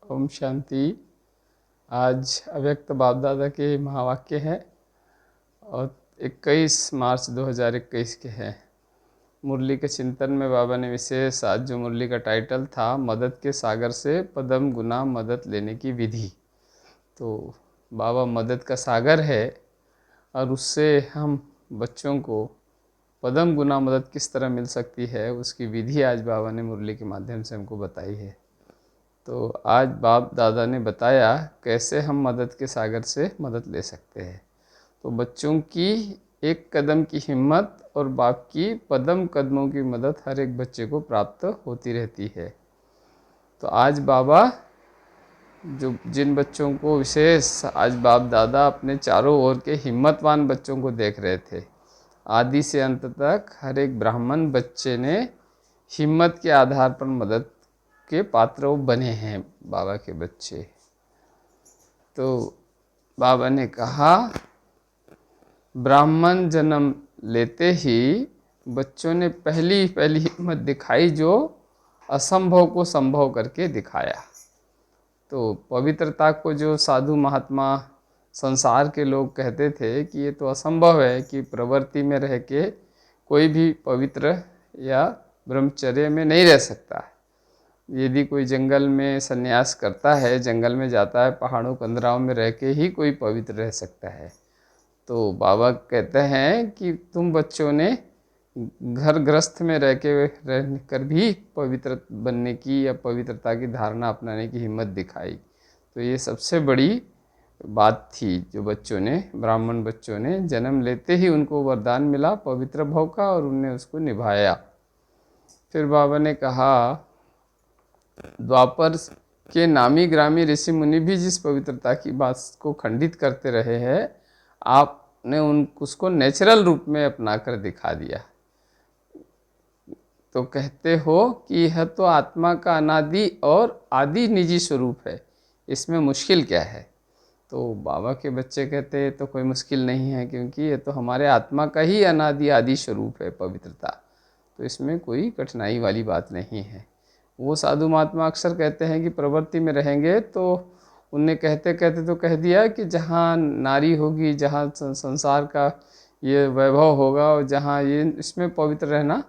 ओम शांति। आज अव्यक्त बाप दादा के महावाक्य है और 21 मार्च 2021 के हैं। मुरली के चिंतन में बाबा ने विशेष आज जो मुरली का टाइटल था, मदद के सागर से पदम गुना मदद लेने की विधि। तो बाबा मदद का सागर है और उससे हम बच्चों को पदम गुना मदद किस तरह मिल सकती है, उसकी विधि आज बाबा ने मुरली के माध्यम से हमको बताई है। तो आज बाप दादा ने बताया कैसे हम मदद के सागर से मदद ले सकते हैं। तो बच्चों की एक कदम की हिम्मत और बाप की पदम कदमों की मदद हर एक बच्चे को प्राप्त होती रहती है। तो आज बाबा जिन बच्चों को विशेष आज बाप दादा अपने चारों ओर के हिम्मतवान बच्चों को देख रहे थे। आदि से अंत तक हर एक ब्राह्मण बच्चे ने हिम्मत के आधार पर मदद के पात्र बने हैं बाबा के बच्चे। तो बाबा ने कहा ब्राह्मण जन्म लेते ही बच्चों ने पहली हिम्मत दिखाई जो असंभव को संभव करके दिखाया। तो पवित्रता को जो साधु महात्मा संसार के लोग कहते थे कि ये तो असंभव है कि प्रवृत्ति में रह के कोई भी पवित्र या ब्रह्मचर्य में नहीं रह सकता। यदि कोई जंगल में संन्यास करता है, जंगल में जाता है, पहाड़ों कंदराओं में रह के ही कोई पवित्र रह सकता है। तो बाबा कहते हैं कि तुम बच्चों ने घर गृहस्थ में रह कर भी पवित्र बनने की या पवित्रता की धारणा अपनाने की हिम्मत दिखाई। तो ये सबसे बड़ी बात थी जो बच्चों ने, ब्राह्मण बच्चों ने जन्म लेते ही उनको वरदान मिला पवित्र भाव का और उनने उसको निभाया। फिर बाबा ने कहा द्वापर के नामी ग्रामी ऋषि मुनि भी जिस पवित्रता की बात को खंडित करते रहे हैं, आपने उसको नेचुरल रूप में अपना कर दिखा दिया। तो कहते हो कि यह तो आत्मा का अनादि और आदि निजी स्वरूप है, इसमें मुश्किल क्या है। तो बाबा के बच्चे कहते हैं तो कोई मुश्किल नहीं है, क्योंकि ये तो हमारे आत्मा का ही अनादि आदि स्वरूप है पवित्रता, तो इसमें कोई कठिनाई वाली बात नहीं है। वो साधु महात्मा अक्सर कहते हैं कि प्रवृत्ति में रहेंगे, तो उनने कहते कहते तो कह दिया कि जहाँ नारी होगी, जहाँ संसार का ये वैभव होगा और जहाँ ये इसमें पवित्र रहना,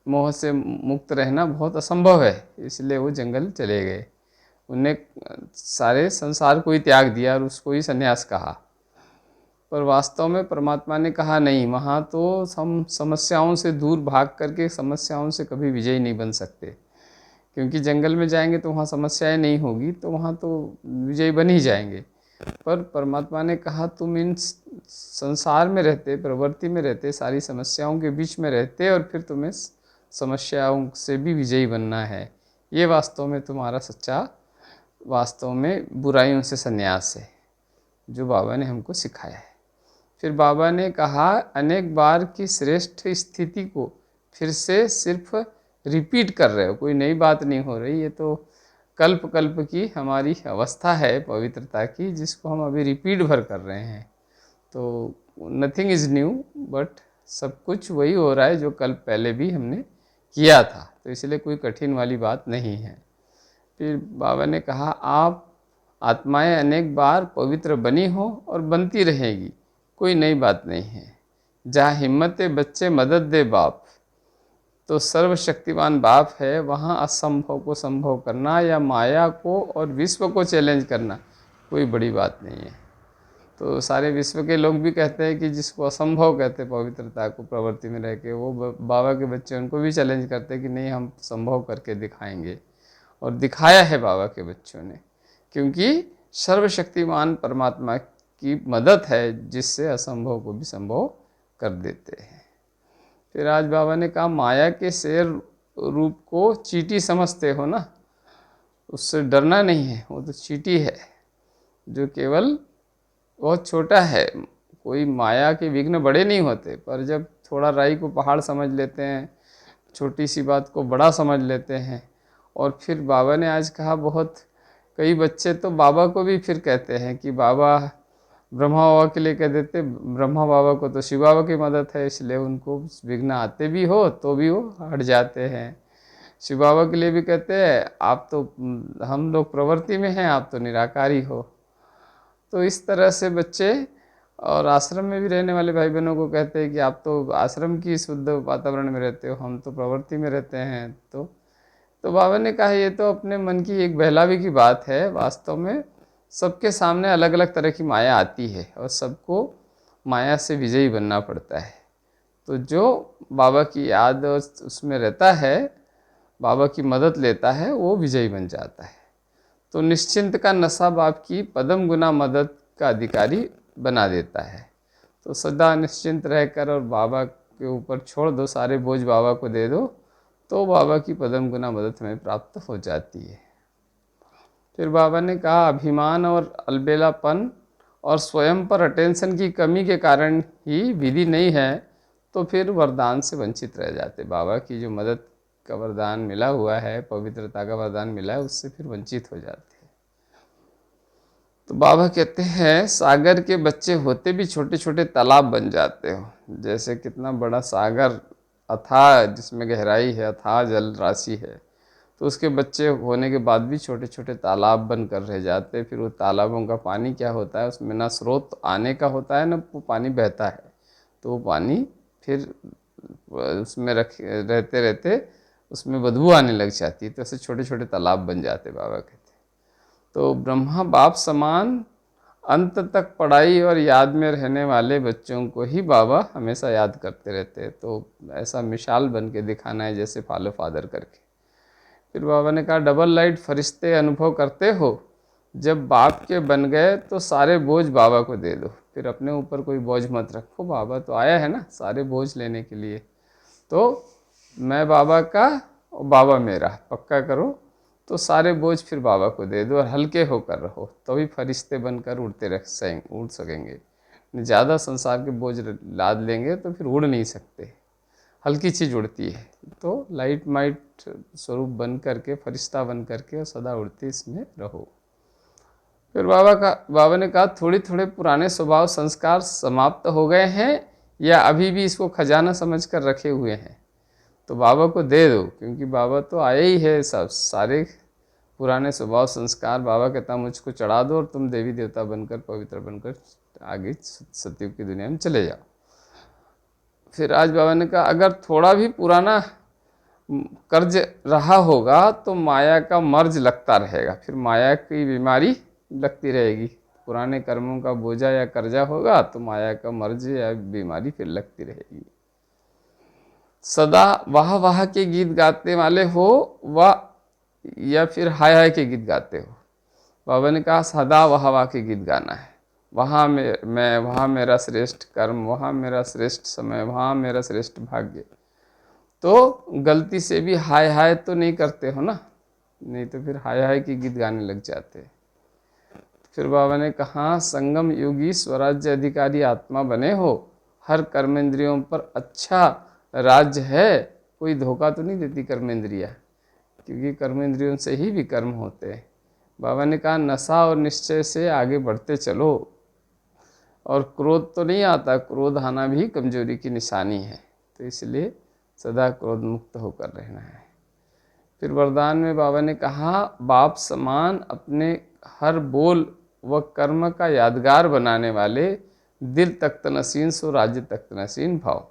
मोह से मुक्त रहना बहुत असंभव है, इसलिए वो जंगल चले गए। उनने सारे संसार को ही त्याग दिया और उसको ही सन्यास कहा। पर वास्तव में परमात्मा ने कहा नहीं, वहाँ तो हम समस्याओं से दूर भाग करके समस्याओं से कभी विजयी नहीं बन सकते, क्योंकि जंगल में जाएंगे तो वहाँ समस्याएं नहीं होगी, तो वहाँ तो विजयी बन ही जाएंगे। पर परमात्मा ने कहा तुम इन संसार में रहते, प्रवृत्ति में रहते, सारी समस्याओं के बीच में रहते और फिर तुम्हें समस्याओं से भी विजयी बनना है। ये वास्तव में तुम्हारा सच्चा, वास्तव में बुराइयों से संन्यास है जो बाबा ने हमको सिखाया है। फिर बाबा ने कहा अनेक बार की श्रेष्ठ स्थिति को फिर से सिर्फ रिपीट कर रहे हो, कोई नई बात नहीं हो रही, ये तो कल्प कल्प की हमारी अवस्था है पवित्रता की, जिसको हम अभी रिपीट भर कर रहे हैं। तो नथिंग इज़ न्यू, बट सब कुछ वही हो रहा है जो कल पहले भी हमने किया था, तो इसलिए कोई कठिन वाली बात नहीं है। फिर बाबा ने कहा आप आत्माएं अनेक बार पवित्र बनी हो और बनती रहेगी, कोई नई बात नहीं है। जहाँ हिम्मत बच्चे मदद दे बाप, तो सर्वशक्तिमान बाप है, वहाँ असंभव को संभव करना या माया को और विश्व को चैलेंज करना कोई बड़ी बात नहीं है। तो सारे विश्व के लोग भी कहते हैं कि जिसको असंभव कहते हैं पवित्रता को प्रवृत्ति में रह के, वो बाबा के बच्चे उनको भी चैलेंज करते हैं कि नहीं हम संभव करके दिखाएंगे, और दिखाया है बाबा के बच्चों ने, क्योंकि सर्वशक्तिमान परमात्मा की मदद है जिससे असंभव को भी संभव कर देते हैं। फिर आज बाबा ने कहा माया के शेर रूप को चींटी समझते हो ना, उससे डरना नहीं है, वो तो चींटी है जो केवल बहुत छोटा है। कोई माया के विघ्न बड़े नहीं होते, पर जब थोड़ा राई को पहाड़ समझ लेते हैं, छोटी सी बात को बड़ा समझ लेते हैं। और फिर बाबा ने आज कहा बहुत कई बच्चे तो बाबा को भी फिर कहते हैं कि बाबा ब्रह्मा बाबा के लिए कह देते, ब्रह्मा बाबा को तो शिव बाबा की मदद है, इसलिए उनको विघ्न आते भी हो तो भी वो हट जाते हैं। शिव बाबा के लिए भी कहते हैं आप तो, हम लोग प्रवृत्ति में हैं, आप तो निराकारी हो। तो इस तरह से बच्चे और आश्रम में भी रहने वाले भाई बहनों को कहते हैं कि आप तो आश्रम की शुद्ध वातावरण में रहते हो, हम तो प्रवृत्ति में रहते हैं। तो बाबा ने कहा ये तो अपने मन की एक बहलावे की बात है। वास्तव में सबके सामने अलग अलग तरह की माया आती है और सबको माया से विजयी बनना पड़ता है। तो जो बाबा की याद उसमें रहता है, बाबा की मदद लेता है, वो विजयी बन जाता है। तो निश्चिंत का नशा बाप की पदम गुना मदद का अधिकारी बना देता है। तो सदा निश्चिंत रहकर और बाबा के ऊपर छोड़ दो, सारे बोझ बाबा को दे दो, तो बाबा की पदम गुना मदद हमें प्राप्त हो जाती है। फिर बाबा ने कहा अभिमान और अलबेलापन और स्वयं पर अटेंशन की कमी के कारण ही विधि नहीं है, तो फिर वरदान से वंचित रह जाते। बाबा की जो मदद का वरदान मिला हुआ है, पवित्रता का वरदान मिला है, उससे फिर वंचित हो जाते हैं। तो बाबा कहते हैं सागर के बच्चे होते भी छोटे छोटे तालाब बन जाते हो। जैसे कितना बड़ा सागर अथाह, जिसमें गहराई है, अथाह जल राशि है, तो उसके बच्चे होने के बाद भी छोटे छोटे तालाब बनकर रह जाते। फिर वो तालाबों का पानी क्या होता है, उसमें ना स्रोत आने का होता है, ना वो पानी बहता है। तो वो पानी फिर उसमें रहते रहते उसमें बदबू आने लग जाती है। तो ऐसे छोटे छोटे तालाब बन जाते, बाबा कहते। तो ब्रह्मा बाप समान अंत तक पढ़ाई और याद में रहने वाले बच्चों को ही बाबा हमेशा याद करते रहते हैं। तो ऐसा मिसाल बन के दिखाना है, जैसे फॉलो फादर करके। फिर बाबा ने कहा डबल लाइट फरिश्ते अनुभव करते हो, जब बाप के बन गए तो सारे बोझ बाबा को दे दो। फिर अपने ऊपर कोई बोझ मत रखो, बाबा तो आया है ना सारे बोझ लेने के लिए। तो मैं बाबा का और बाबा मेरा पक्का करो, तो सारे बोझ फिर बाबा को दे दो और हल्के होकर रहो, तभी फरिश्ते बनकर उड़ सकेंगे। ज़्यादा संसार के बोझ लाद लेंगे तो फिर उड़ नहीं सकते, हल्की चीज़ उड़ती है। तो लाइट माइट स्वरूप बन करके, फरिश्ता बन करके और सदा उड़ते इसमें रहो। फिर बाबा ने कहा थोड़े थोड़े पुराने स्वभाव संस्कार समाप्त हो गए हैं या अभी भी इसको खजाना समझ कर रखे हुए हैं, तो बाबा को दे दो, क्योंकि बाबा तो आए ही है। सब सारे पुराने स्वभाव संस्कार बाबा कहता मुझको चढ़ा दो और तुम देवी देवता बनकर, पवित्र बनकर आगे सतयुग की दुनिया में चले जाओ। फिर आज बाबा ने कहा अगर थोड़ा भी पुराना कर्ज रहा होगा तो माया का मर्ज लगता रहेगा, फिर माया की बीमारी लगती रहेगी। पुराने कर्मों का बोझा या कर्जा होगा तो माया का मर्ज या बीमारी फिर लगती रहेगी। सदा वाह वाह के गीत गाते वाले हो या फिर हाय हाय के गीत गाते हो। बाबा ने कहा सदा वाह वाह के गीत गाना है। वहाँ मैं वहाँ मेरा श्रेष्ठ कर्म, वहाँ मेरा श्रेष्ठ समय, वहाँ मेरा श्रेष्ठ भाग्य। तो गलती से भी हाय हाय तो नहीं करते हो ना, नहीं तो फिर हाय हाय के गीत गाने लग जाते। फिर बाबा ने कहा संगम योगी स्वराज्य अधिकारी आत्मा बने हो, हर कर्मेंद्रियों पर अच्छा राज्य है, कोई धोखा तो नहीं देती कर्मेंद्रियाँ, क्योंकि कर्मेंद्रियों से ही विकर्म होते हैं। बाबा ने कहा नशा और निश्चय से आगे बढ़ते चलो, और क्रोध तो नहीं आता, क्रोध आना भी कमजोरी की निशानी है, तो इसलिए सदा क्रोध मुक्त होकर रहना है। फिर वरदान में बाबा ने कहा बाप समान अपने हर बोल व कर्म का यादगार बनाने वाले दिल तख्त नसीन सो राज्य तख्त नसीन भाव।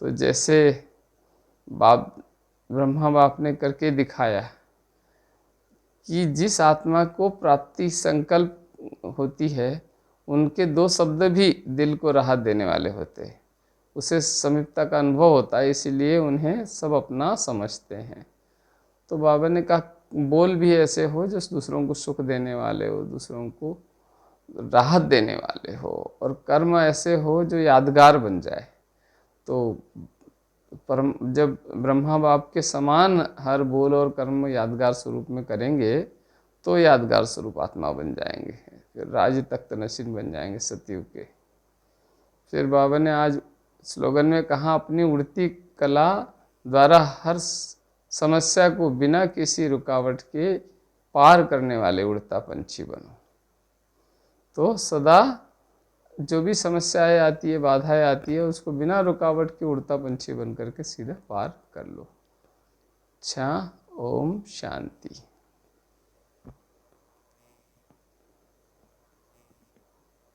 तो जैसे बाप ब्रह्मा बाप ने करके दिखाया कि जिस आत्मा को प्राप्ति संकल्प होती है, उनके दो शब्द भी दिल को राहत देने वाले होते हैं, उसे समीपता का अनुभव होता है, इसीलिए उन्हें सब अपना समझते हैं। तो बाबा ने कहा बोल भी ऐसे हो जो दूसरों को सुख देने वाले हो, दूसरों को राहत देने वाले हो, और कर्म ऐसे हो जो यादगार बन जाए। तो परम जब ब्रह्मा बाप के समान हर बोल और कर्म यादगार स्वरूप में करेंगे तो यादगार स्वरूप आत्मा बन जाएंगे, फिर राज तख्त नसीन बन जाएंगे सतयुग के। फिर बाबा ने आज स्लोगन में कहा अपनी उड़ती कला द्वारा हर समस्या को बिना किसी रुकावट के पार करने वाले उड़ता पंछी बनो। तो सदा जो भी समस्याएं आती है, बाधाएं आती है, उसको बिना रुकावट के उड़ता पंछी बन करके सीधा पार कर लो। अच्छा, ओम शांति।